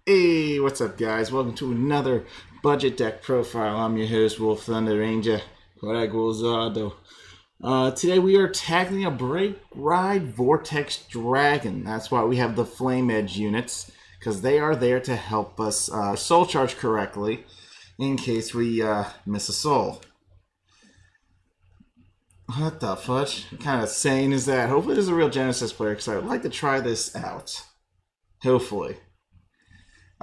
Hey, what's up, guys? Welcome to another budget deck profile. I'm your host, Wolf Thunder Ranger. Today we are tackling a Break Ride Vortex Dragon. That's why we have the Flame Edge units, because they are there to help us soul charge correctly in case we miss a soul. What the fudge? What kind of saying is that? Hopefully there's a real Genesis player, because I would like to try this out. Hopefully.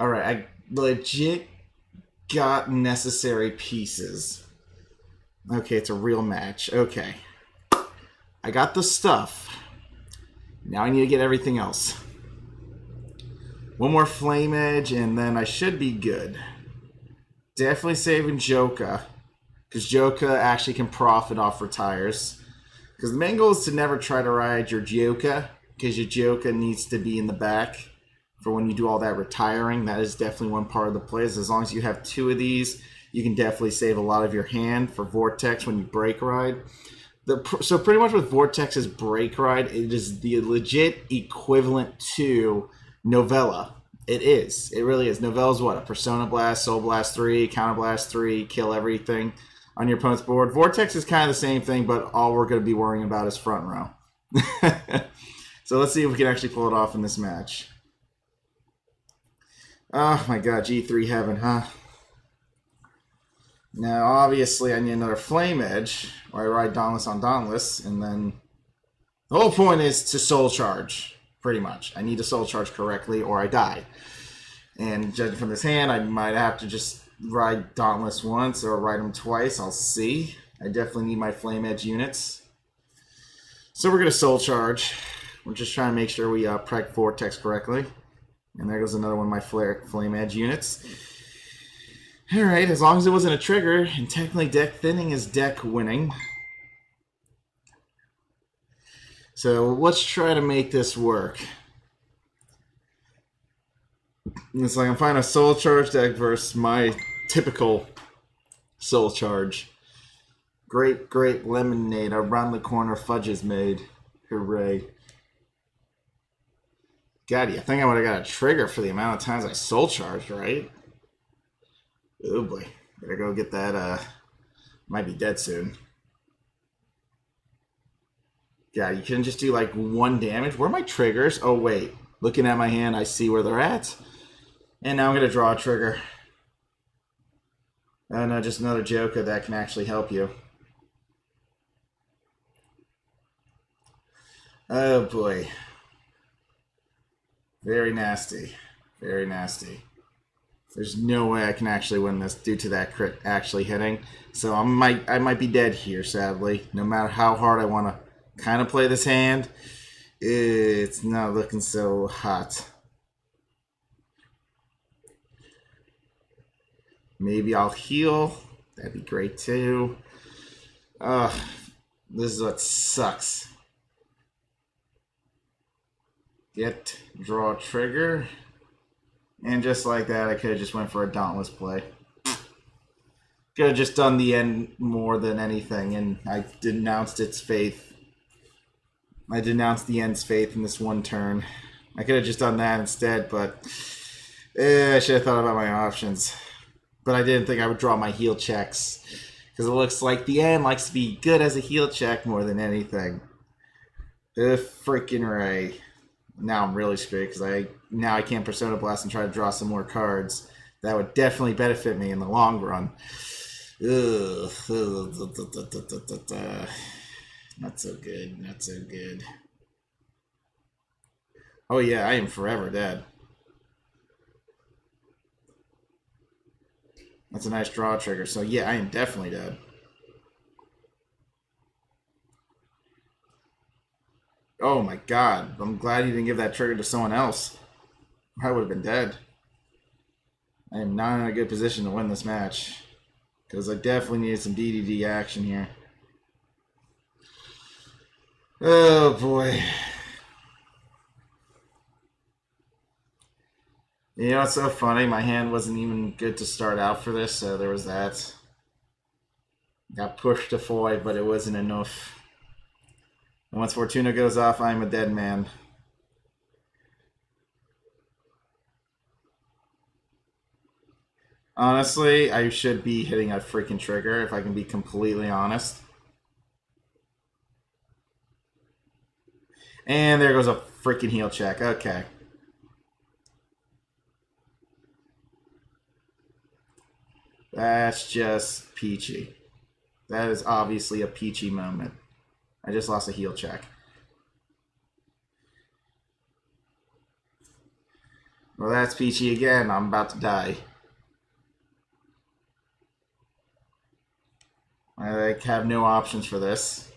Alright, I legit got necessary pieces. Okay, it's a real match. Okay. I got the stuff. Now I need to get everything else. One more Flame Edge, and then I should be good. Definitely saving Joka, because Joka actually can profit off retires. Because the main goal is to never try to ride your Joka, because your Joka needs to be in the back for when you do all that retiring. That is definitely one part of the plays. As long as you have two of these, you can definitely save a lot of your hand for Vortex when you break ride. So pretty much with Vortex's break ride, it is the legit equivalent to Novella. It is. It really is. Novella's what? A Persona Blast, Soul Blast 3, Counter Blast 3, kill everything on your opponent's board. Vortex is kind of the same thing, but all we're going to be worrying about is front row. So let's see if we can actually pull it off in this match. Oh my god, G3 heaven, huh? Now, obviously, I need another Flame Edge, where I ride Dauntless on Dauntless, and then the whole point is to soul charge, pretty much. I need to soul charge correctly, or I die. And judging from this hand, I might have to just ride Dauntless once, or ride him twice, I'll see. I definitely need my Flame Edge units. So we're going to soul charge. We're just trying to make sure we preg Vortex correctly. And there goes another one of my Flame Edge units. Alright, as long as it wasn't a trigger, and technically deck thinning is deck winning. So let's try to make this work. It's like I'm finding a soul charge deck versus my typical soul charge. Great, great lemonade. Around the corner fudge is made. Hooray. God, you think I would have got a trigger for the amount of times I soul charged, right? Oh boy. Better go get that, might be dead soon. God, you can just do like one damage. Where are my triggers? Oh wait. Looking at my hand, I see where they're at. And now I'm going to draw a trigger. Oh no, just another Joker that can actually help you. Oh boy. Very nasty. Very nasty. There's no way I can actually win this due to that crit actually hitting. So I might be dead here, sadly. No matter how hard I want to kind of play this hand, it's not looking so hot. Maybe I'll heal. That'd be great too. Ugh, this is what sucks. Draw trigger. And just like that, I could have just went for a Dauntless play. Could have just done the end more than anything, and I denounced its faith. I denounced the end's faith in this one turn. I could have just done that instead, but I should have thought about my options. But I didn't think I would draw my heal checks, because it looks like the end likes to be good as a heal check more than anything. Freaking Ray. Now I'm really screwed because I can't Persona Blast and try to draw some more cards. That would definitely benefit me in the long run. Ugh. Not so good. Not so good. Oh yeah, I am forever dead. That's a nice draw trigger. So yeah, I am definitely dead. Oh my god. I'm glad you didn't give that trigger to someone else. I would have been dead. I am not in a good position to win this match. Because I definitely needed some DDD action here. Oh boy. You know, it's so funny. My hand wasn't even good to start out for this, so there was that. Got pushed to void, but it wasn't enough. And once Fortuna goes off, I'm a dead man. Honestly, I should be hitting a freaking trigger if I can be completely honest. And there goes a freaking heal check. Okay. That's just peachy. That is obviously a peachy moment. I just lost a heal check. Well, that's peachy again. I'm about to die. I have no options for this.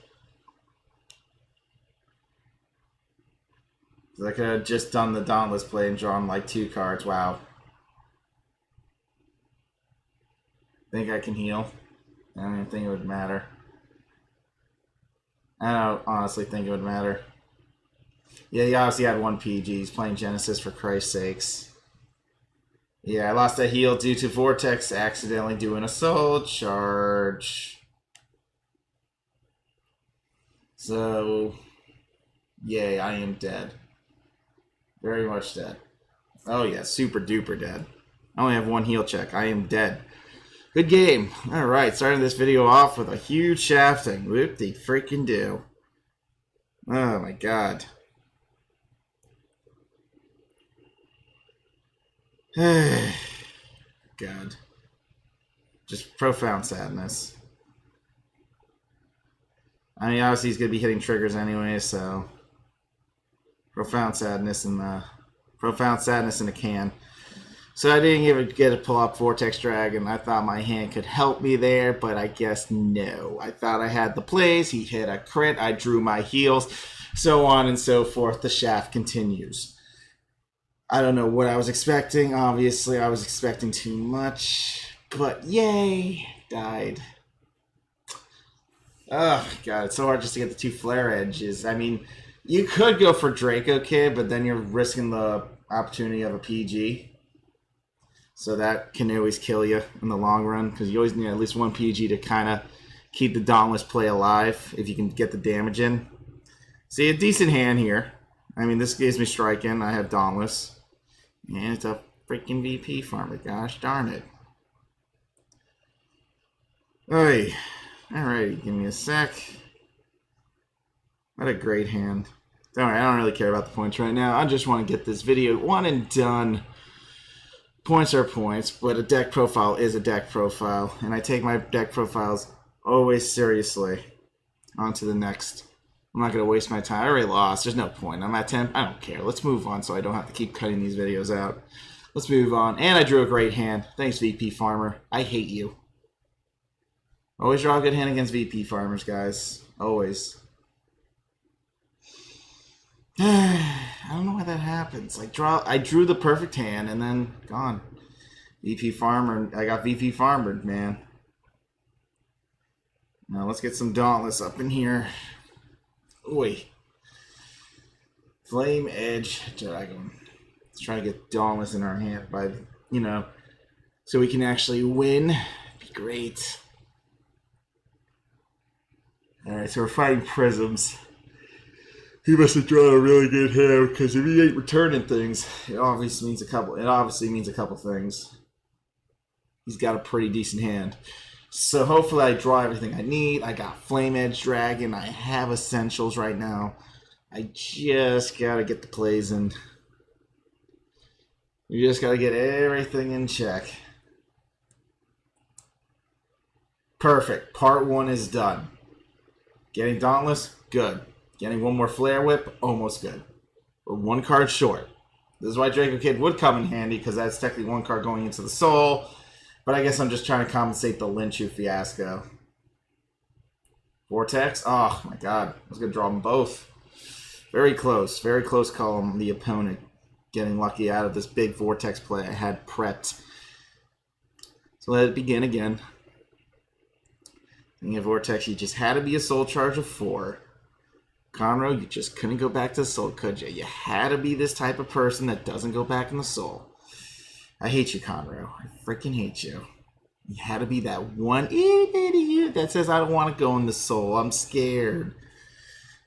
I could have just done the Dauntless play and drawn like 2 cards. Wow. Think I can heal? I don't even think it would matter. I don't honestly think it would matter. Yeah, he obviously had 1 PG. He's playing Genesis for Christ's sakes. Yeah, I lost a heal due to Vortex accidentally doing a soul charge. So, yay, I am dead. Very much dead. Oh yeah, super duper dead. I only have 1 heal check. I am dead. Good game. Alright, starting this video off with a huge shafting. Whoop-de freaking do. Oh my god. God. Just profound sadness. I mean, obviously he's going to be hitting triggers anyway, so... Profound sadness in a can. So I didn't even get to pull up Vortex Dragon. I thought my hand could help me there, but I guess no. I thought I had the plays. He hit a crit. I drew my heals. So on and so forth. The shaft continues. I don't know what I was expecting. Obviously, I was expecting too much. But yay, died. Oh, God, it's so hard just to get the 2 flare edges. I mean, you could go for Draco Kid, but then you're risking the opportunity of a PG. So that can always kill you in the long run, because you always need at least 1 PG to kind of keep the Dauntless play alive if you can get the damage in. See, a decent hand here. I mean, this gives me striking. I have Dauntless. And it's a freaking VP farmer. Gosh darn it. Oy. Alright, give me a sec. What a great hand. Don't worry, I don't really care about the points right now. I just want to get this video one and done. Points are points, but a deck profile is a deck profile. And I take my deck profiles always seriously. On to the next. I'm not going to waste my time. I already lost. There's no point. I'm at 10. I don't care. Let's move on so I don't have to keep cutting these videos out. Let's move on. And I drew a great hand. Thanks, VP Farmer. I hate you. Always draw a good hand against VP Farmers, guys. Always. I don't know why that happens. I drew the perfect hand and then gone. VP Farmer. I got VP Farmered, man. Now let's get some Dauntless up in here. Oi. Flame Edge Dragon. Let's try to get Dauntless in our hand by, so we can actually win. Be great. Alright, so we're fighting Prisms. He must have drawn a really good hand, because if he ain't returning things, it obviously means a couple things. He's got a pretty decent hand. So hopefully I draw everything I need. I got Flame Edge Dragon. I have Essentials right now. I just gotta get the plays in. You just gotta get everything in check. Perfect. Part 1 is done. Getting Dauntless, good. Getting 1 more Flare Whip, almost good. We're 1 card short. This is why Draco Kid would come in handy, because that's technically 1 card going into the soul. But I guess I'm just trying to compensate the Linchu fiasco. Vortex? Oh my god. I was going to draw them both. Very close. Very close call on the opponent getting lucky out of this big Vortex play I had prepped. So let it begin again. Thinking of Vortex, you just had to be a soul charge of 4. Conroe, you just couldn't go back to the soul, could you? You had to be this type of person that doesn't go back in the soul. I hate you, Conroe. I freaking hate you. You had to be that one idiot that says, I don't want to go in the soul. I'm scared.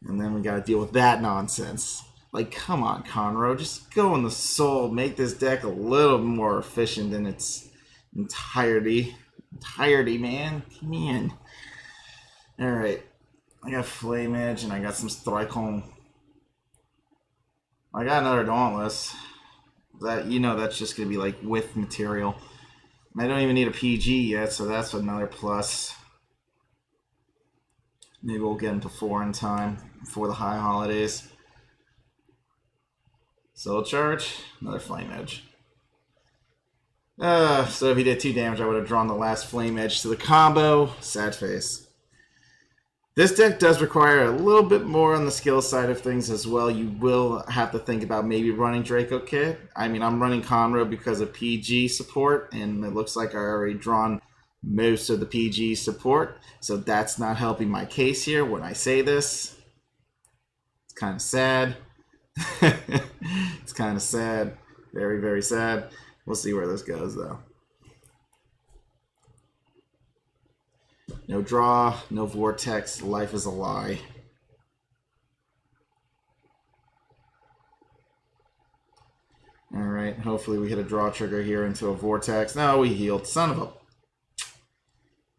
And then we got to deal with that nonsense. Like, come on, Conroe. Just go in the soul. Make this deck a little more efficient than it's entirety, man. Come in. All right, I got Flame Edge and I got some Strike-Home. I got another Dauntless. That, you know, that's just gonna be like with material. I don't even need a PG yet, so that's another plus. Maybe we'll get into 4 in time before the high holidays. Soul Charge, another Flame Edge. So if he did 2 damage, I would have drawn the last Flame Edge to the combo. Sad face. This deck does require a little bit more on the skill side of things as well. You will have to think about maybe running Draco Kit. I mean, I'm running Conroe because of PG support, and it looks like I already drawn most of the PG support. So that's not helping my case here when I say this. It's kind of sad. It's kind of sad. Very, very sad. We'll see where this goes, though. No draw, no vortex, life is a lie. Alright, hopefully we hit a draw trigger here into a vortex. No, we healed. Son of a...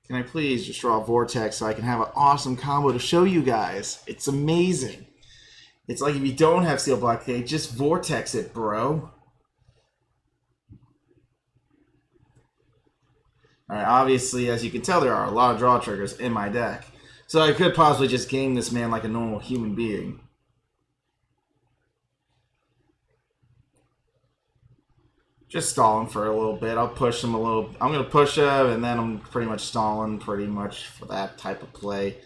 Can I please just draw a vortex so I can have an awesome combo to show you guys? It's amazing. It's like if you don't have Steel Blockade, just vortex it, bro. Alright, obviously, as you can tell, there are a lot of draw triggers in my deck. So I could possibly just game this man like a normal human being. Just stalling for a little bit. I'll push him a little. I'm going to push him, and then I'm pretty much stalling pretty much for that type of play.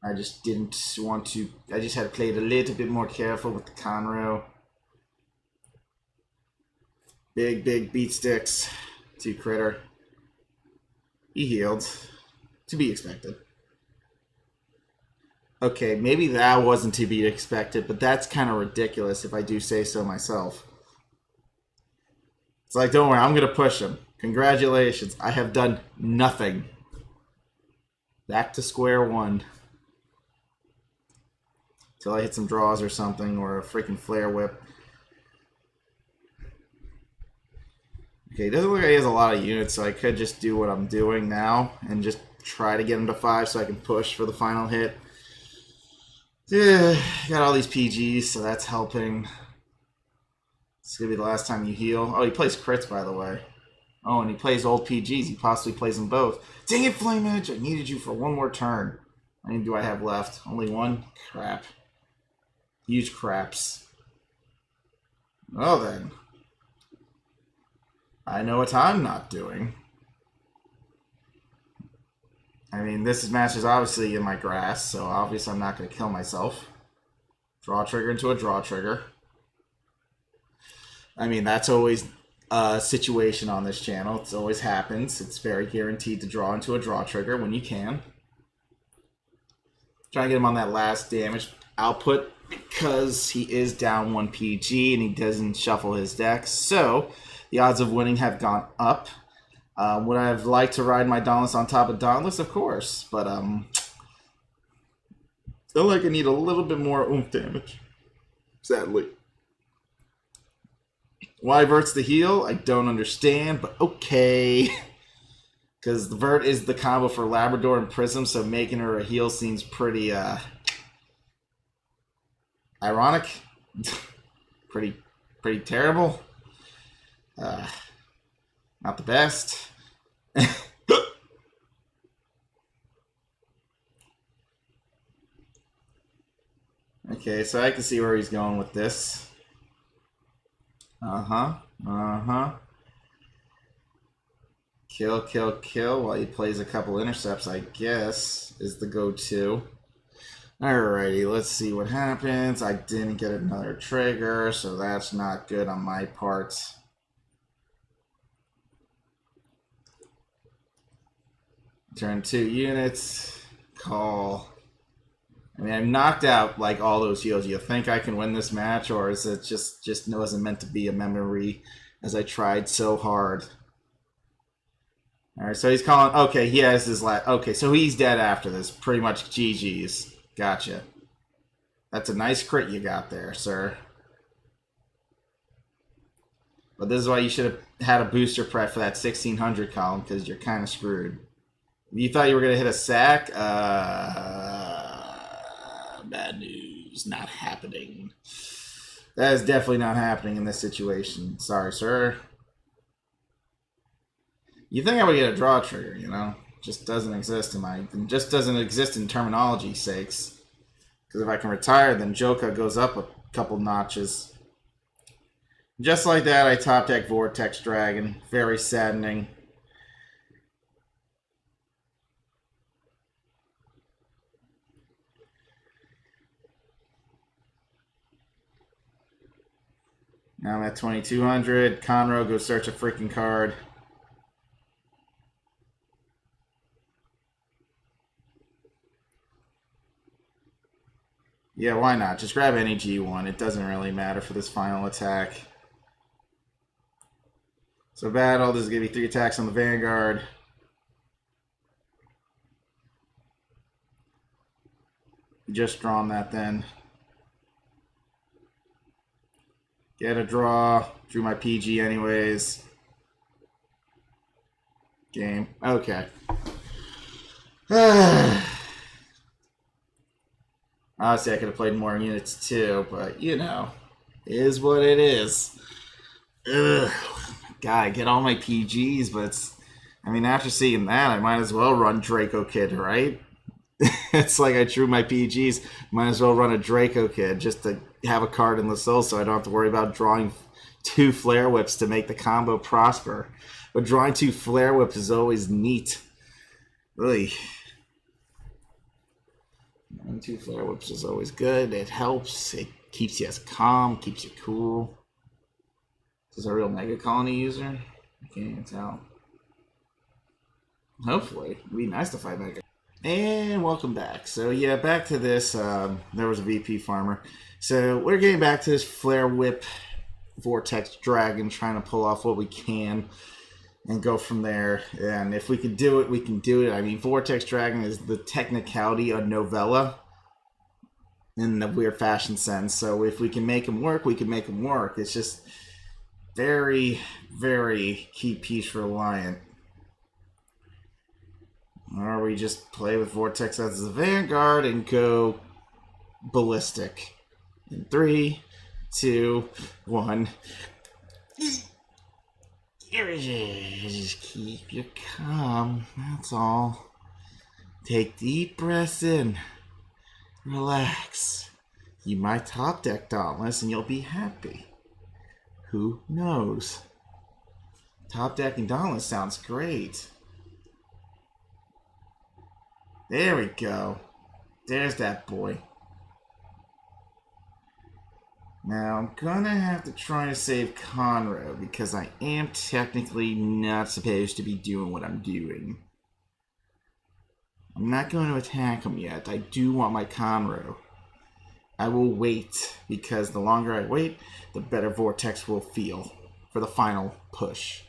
I just didn't want to... I just had to play it a little bit more careful with the Conroe. Big, big beat sticks. 2 critter. He healed. To be expected. Okay, maybe that wasn't to be expected, but that's kind of ridiculous if I do say so myself. It's like, don't worry, I'm going to push him. Congratulations, I have done nothing. Back to square one. Till I hit some draws or something, or a freaking flare whip. Okay, it doesn't look like he has a lot of units, so I could just do what I'm doing now and just try to get him to 5 so I can push for the final hit. Yeah, got all these PGs, so that's helping. It's going to be the last time you heal. Oh, he plays crits, by the way. Oh, and he plays old PGs. He possibly plays them both. Dang it, Flame Edge! I needed you for one more turn. How many do I have left? Only 1? Crap. Huge craps. Well then. I know what I'm not doing. I mean, this match is obviously in my grasp, so obviously I'm not going to kill myself. Draw trigger into a draw trigger. I mean, that's always a situation on this channel. It always happens. It's very guaranteed to draw into a draw trigger when you can. Try to get him on that last damage output because he is down 1 PG and he doesn't shuffle his deck. So the odds of winning have gone up. Would I have liked to ride my Dauntless on top of Dauntless? Of course. But feel like I need a little bit more oomph damage. Sadly. Why Vert's the heal? I don't understand, but okay. Because the Vert is the combo for Labrador and Prism, so making her a heal seems pretty ironic. pretty terrible. Not the best. Okay, so I can see where he's going with this. Kill, kill, kill while he plays a couple intercepts, I guess, is the go-to. Alrighty, let's see what happens. I didn't get another trigger, so that's not good on my part. Turn 2 units. Call. I mean, I'm knocked out like all those heals. You think I can win this match, or is it just wasn't meant to be a memory as I tried so hard? Alright, so he's calling. Okay, he has his last. Okay, so he's dead after this. Pretty much GG's. Gotcha. That's a nice crit you got there, sir. But this is why you should have had a booster prep for that 1600 column, because you're kind of screwed. You thought you were going to hit a sack? Bad news. Not happening. That is definitely not happening in this situation. Sorry, sir. You think I would get a draw trigger, you know? Just doesn't exist just doesn't exist in terminology sakes. Because if I can retire, then Joka goes up a couple notches. Just like that, I top deck Vortex Dragon. Very saddening. Now I'm at 2200. Conroe, go search a freaking card. Yeah, why not? Just grab any G1. It doesn't really matter for this final attack. So battle, this is going to be 3 attacks on the Vanguard. Just drawn that then. Get a draw. Drew my PG anyways. Game. Okay. Honestly, I could have played more units too, but you know, it is what it is. Ugh. God, I get all my PGs, but it's, I mean, after seeing that, I might as well run Draco Kid, right? It's like I drew my PGs, might as well run a Draco Kid just to have a card in the soul so I don't have to worry about drawing 2 Flare Whips to make the combo prosper. But drawing 2 Flare Whips is always neat. Really. Drawing 2 Flare Whips is always good. It helps. It keeps you as calm, keeps you cool. Is this a real Mega Colony user? I can't even tell. Hopefully. It'd be nice to fight Mega. And welcome back. So yeah, back to this. There was a VP farmer. So we're getting back to this Flare Whip Vortex Dragon, trying to pull off what we can and go from there. And if we can do it, we can do it. I mean, Vortex Dragon is the technicality of novella in the weird fashion sense. So if we can make them work, we can make them work. It's just very, very key piece reliant. Or we just play with Vortex as the Vanguard and go ballistic. In 3, 2, 1. Just keep your calm. That's all. Take deep breaths in. Relax. You might top deck Dauntless and you'll be happy. Who knows? Top decking Dauntless sounds great. There we go. There's that boy. Now, I'm gonna have to try to save Conroe because I am technically not supposed to be doing what I'm doing. I'm not going to attack him yet. I do want my Conroe. I will wait because the longer I wait, the better Vortex will feel for the final push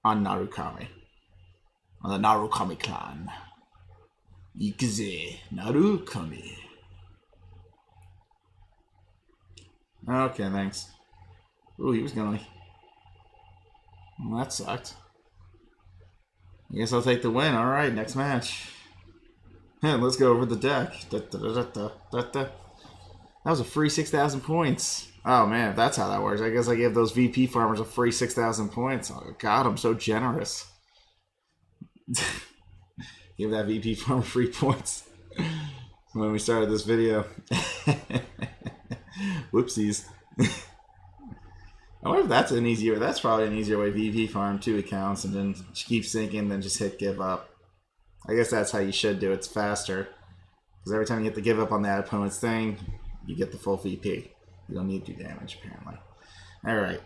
on Narukami. On the Narukami clan. Ikuze Narukami. Okay, thanks. Ooh, he was gonna... Well, that sucked. I guess I'll take the win. Alright, next match. Let's go over the deck. That was a free 6,000 points. Oh man, if that's how that works, I guess I gave those VP farmers a free 6,000 points. Oh god, I'm so generous. Give that VP farmer free points when we started this video. Whoopsies. I wonder if that's an easier. That's probably an easier way. VP farm 2 accounts and then keep sinking, then just hit give up. I guess that's how you should do it. It's faster because every time you hit the give up on that opponent's thing, you get the full VP. You don't need to do damage apparently. All right.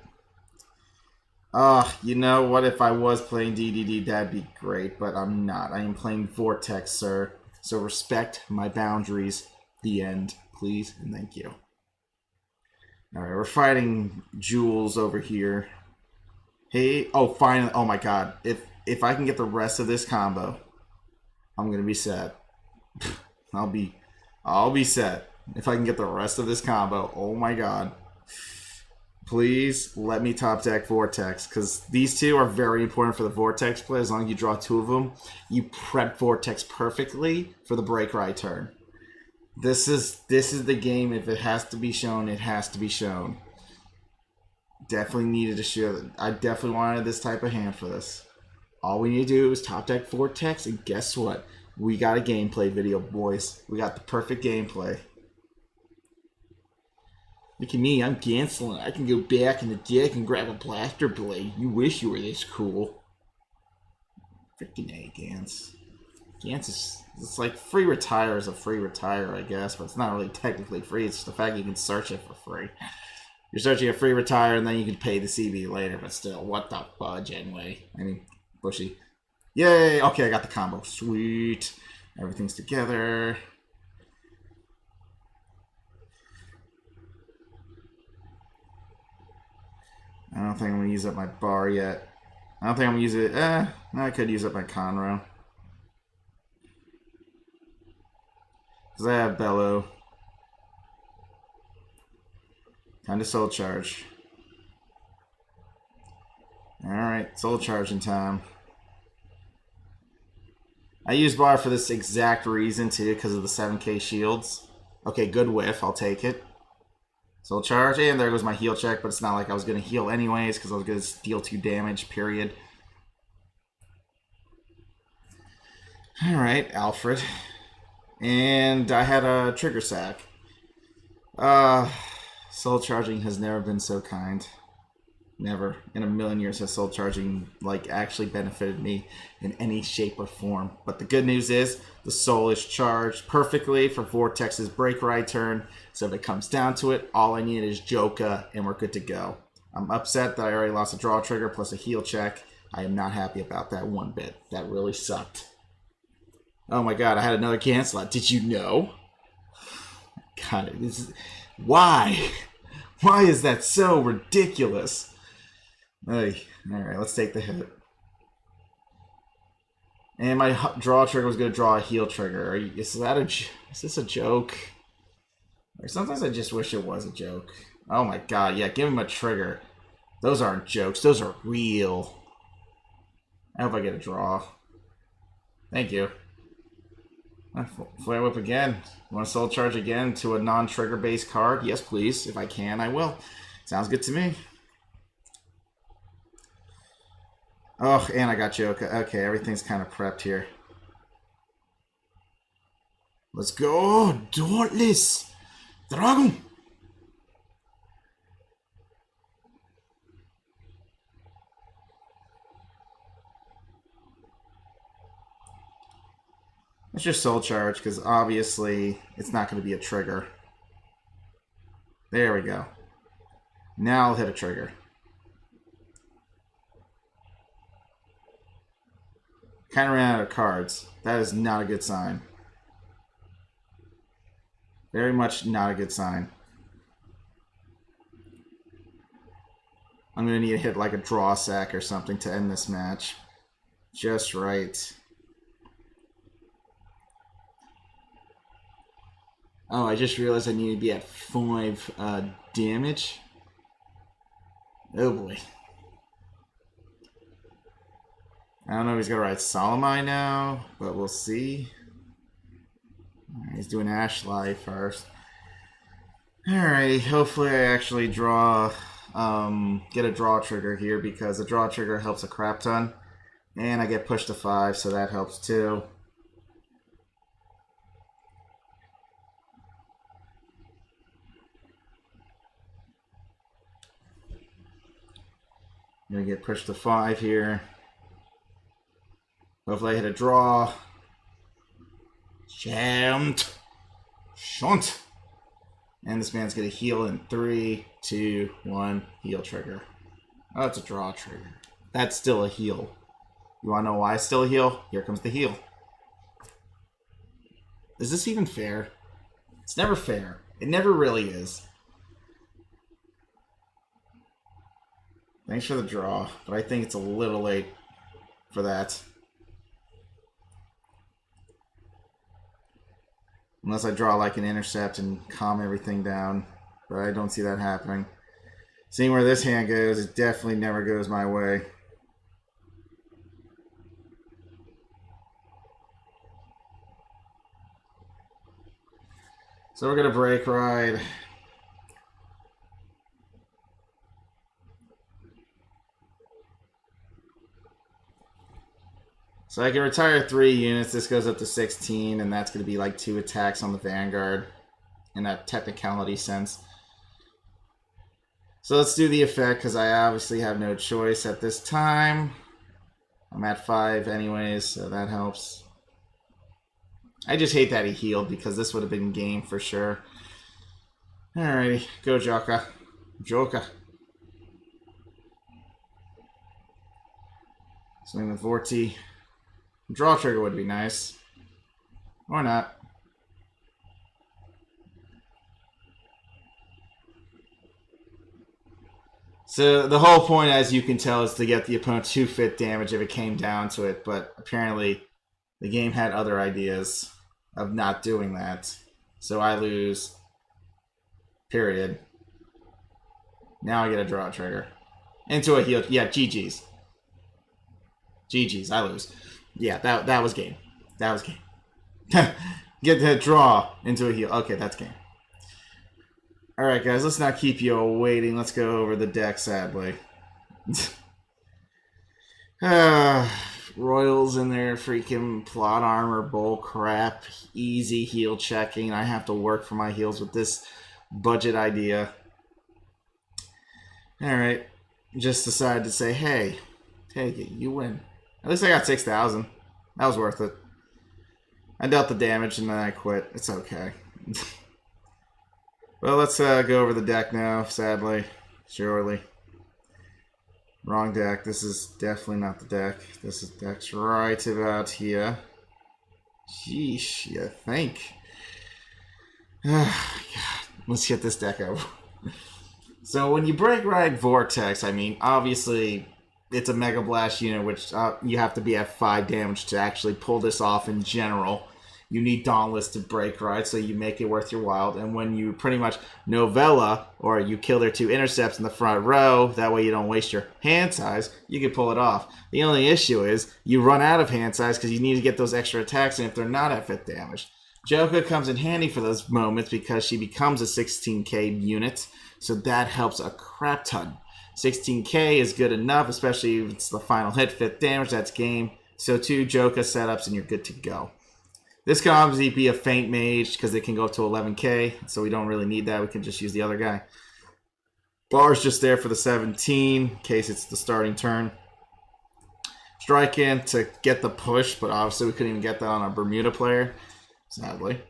You know what? If I was playing DDD, that'd be great, but I'm not. I am playing Vortex, sir. So respect my boundaries. The end, please, and thank you. All right, we're fighting Jules over here. Hey, oh, finally! Oh my God! If I can get the rest of this combo, I'm gonna be set. I'll be set if I can get the rest of this combo. Oh my God! Please let me top deck Vortex, because these two are very important for the Vortex play. As long as you draw two of them, you prep Vortex perfectly for the break right turn. This is the game. If it has to be shown, it has to be shown. Definitely needed to show that. I definitely wanted this type of hand for this. All we need to do is top deck Vortex, and guess what? We got a gameplay video, boys. We got the perfect gameplay. Look at me, I'm canceling. I can go back in the deck and grab a blaster blade. You wish you were this cool. Freaking A, Gans. Gans is... It's like free retire is a free retire, I guess, but it's not really technically free. It's just the fact you can search it for free. You're searching a free retire, and then you can pay the CB later, but still, what the fudge anyway? I mean, bushy. Yay! Okay, I got the combo. Sweet. Everything's together. I don't think I'm going to use up my bar yet. I don't think I'm going to use it. I could use up my Conroe. Because I have Bellow. Time to soul charge. Alright, soul charging time. I use bar for this exact reason too, because of the 7k shields. Okay, good whiff, I'll take it. Soul charge, and there goes my heal check, but it's not like I was going to heal anyways, because I was going to deal 2 damage, period. Alright, Alfred. And I had a trigger sack. Soul charging has never been so kind. Never in a million years has soul charging like actually benefited me in any shape or form. But the good news is the soul is charged perfectly for Vortex's break right turn. So if it comes down to it, all I need is Joka and we're good to go. I'm upset that I already lost a draw trigger plus a heal check. I am not happy about that one bit. That really sucked. Oh my god, I had another cancel out. Did you know? God, this is... Why? Why is that so ridiculous? Alright, let's take the hit. And my draw trigger was going to draw a heal trigger. Is this a joke? Or sometimes I just wish it was a joke. Oh my god, yeah, give him a trigger. Those aren't jokes, those are real. I hope I get a draw. Thank you. Flare Whip again. Want to soul charge again to a non-trigger based card? Yes, please. If I can, I will. Sounds good to me. Oh, and I got Joka. Okay, everything's kind of prepped here. Let's go! Dauntless! Dragon! Let's just soul charge, because obviously it's not going to be a trigger. There we go. Now I'll hit a trigger. Kind of ran out of cards. That is not a good sign. Very much not a good sign. I'm going to need to hit like a draw sack or something to end this match. Just right. Oh, I just realized I need to be at 5 damage. Oh boy. I don't know if he's going to ride Solomai now, but we'll see. Right, he's doing Ashley first. Alright, hopefully I actually draw, get a draw trigger here, because a draw trigger helps a crap ton. And I get pushed to 5, so that helps too. I'm going to get pushed to 5 here. Hopefully I hit a draw. Shunt. And this man's going to heal in 3, 2, 1. Heal trigger. Oh, it's a draw trigger. That's still a heal. You want to know why it's still a heal? Here comes the heal. Is this even fair? It's never fair. It never really is. Thanks for the draw, but I think it's a little late for that. Unless I draw like an intercept and calm everything down. But I don't see that happening. Seeing where this hand goes, it definitely never goes my way. So we're going to break ride. So I can retire 3 units. This goes up to 16, and that's going to be like 2 attacks on the Vanguard in that technicality sense. So let's do the effect, because I obviously have no choice at this time. I'm at 5 anyways, so that helps. I just hate that he healed, because this would have been game for sure. Alrighty, go Joka. Joka. Swing with Vorti. Draw trigger would be nice. Or not. So the whole point, as you can tell, is to get the opponent 2 fit damage if it came down to it. But apparently the game had other ideas of not doing that. So I lose. Period. Now I get a draw trigger. Into a heal. Yeah, GG's. GG's. I lose. Yeah, that was game. That was game. Get the draw into a heal. Okay, that's game. Alright, guys, let's not keep you waiting. Let's go over the deck, sadly. Royals in their freaking plot armor bull crap. Easy heal checking. I have to work for my heals with this budget idea. Alright. Just decided to say, hey, take it. You win. At least I got 6,000. That was worth it. I dealt the damage and then I quit. It's okay. Well, let's go over the deck now, sadly. Surely. Wrong deck. This is definitely not the deck. This is deck's right about here. Sheesh, you think. God. Let's get this deck over. So when you break ride Vortex, I mean, obviously it's a Mega Blast unit, which you have to be at 5 damage to actually pull this off in general. You need Dauntless to break ride, so you make it worth your while. And when you pretty much novella, or you kill their 2 intercepts in the front row, that way you don't waste your hand size, you can pull it off. The only issue is you run out of hand size because you need to get those extra attacks, and if they're not at 5th damage. Joka comes in handy for those moments because she becomes a 16k unit, so that helps a crap ton. 16k is good enough, especially if it's the final hit, 5th damage, that's game. So 2 Joka setups and you're good to go. This can obviously be a feint mage because it can go up to 11k, so we don't really need that. We can just use the other guy. Bar's just there for the 17 in case it's the starting turn. Strike in to get the push, but obviously we couldn't even get that on a Bermuda player, sadly.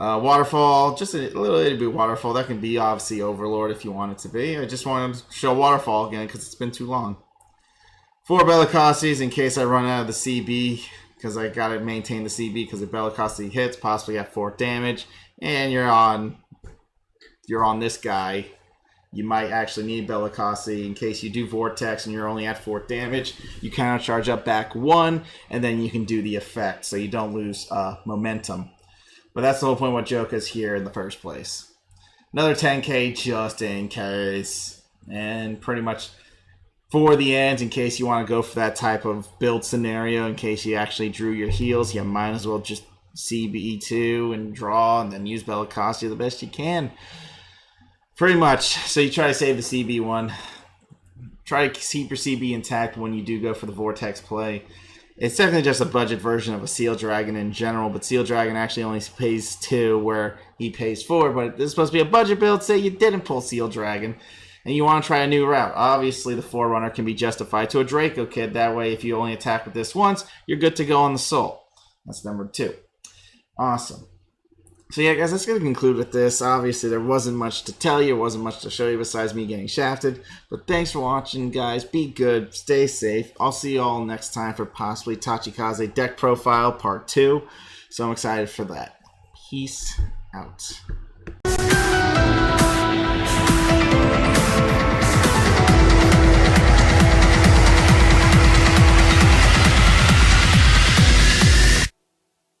Waterfall, just a little itty bit waterfall. That can be obviously Overlord if you want it to be. I just wanted to show waterfall again because it's been too long. 4 Bellicosses in case I run out of the CB, because I gotta maintain the CB because if Bellicosse hits, possibly at 4 damage, and you're on this guy, you might actually need Bellicosse in case you do Vortex and you're only at 4 damage. You kind of charge up back 1, and then you can do the effect, so you don't lose momentum. But that's the whole point what Joka's here in the first place. Another 10k just in case. And pretty much for the ends, in case you want to go for that type of build scenario, in case you actually drew your heals, you might as well just CB2 and draw and then use Bellicosse the best you can. Pretty much. So you try to save the CB one. Try to keep your CB intact when you do go for the Vortex play. It's definitely just a budget version of a Seal Dragon in general, but Seal Dragon actually only pays 2 where he pays 4, but this is supposed to be a budget build. Say you didn't pull Seal Dragon and you want to try a new route. Obviously, the Forerunner can be justified to a Draco Kid. That way, if you only attack with this once, you're good to go on the Soul. That's number 2. Awesome. So yeah, guys, that's going to conclude with this. Obviously, there wasn't much to tell you. There wasn't much to show you besides me getting shafted. But thanks for watching, guys. Be good. Stay safe. I'll see you all next time for possibly Tachikaze Deck Profile Part 2. So I'm excited for that. Peace out.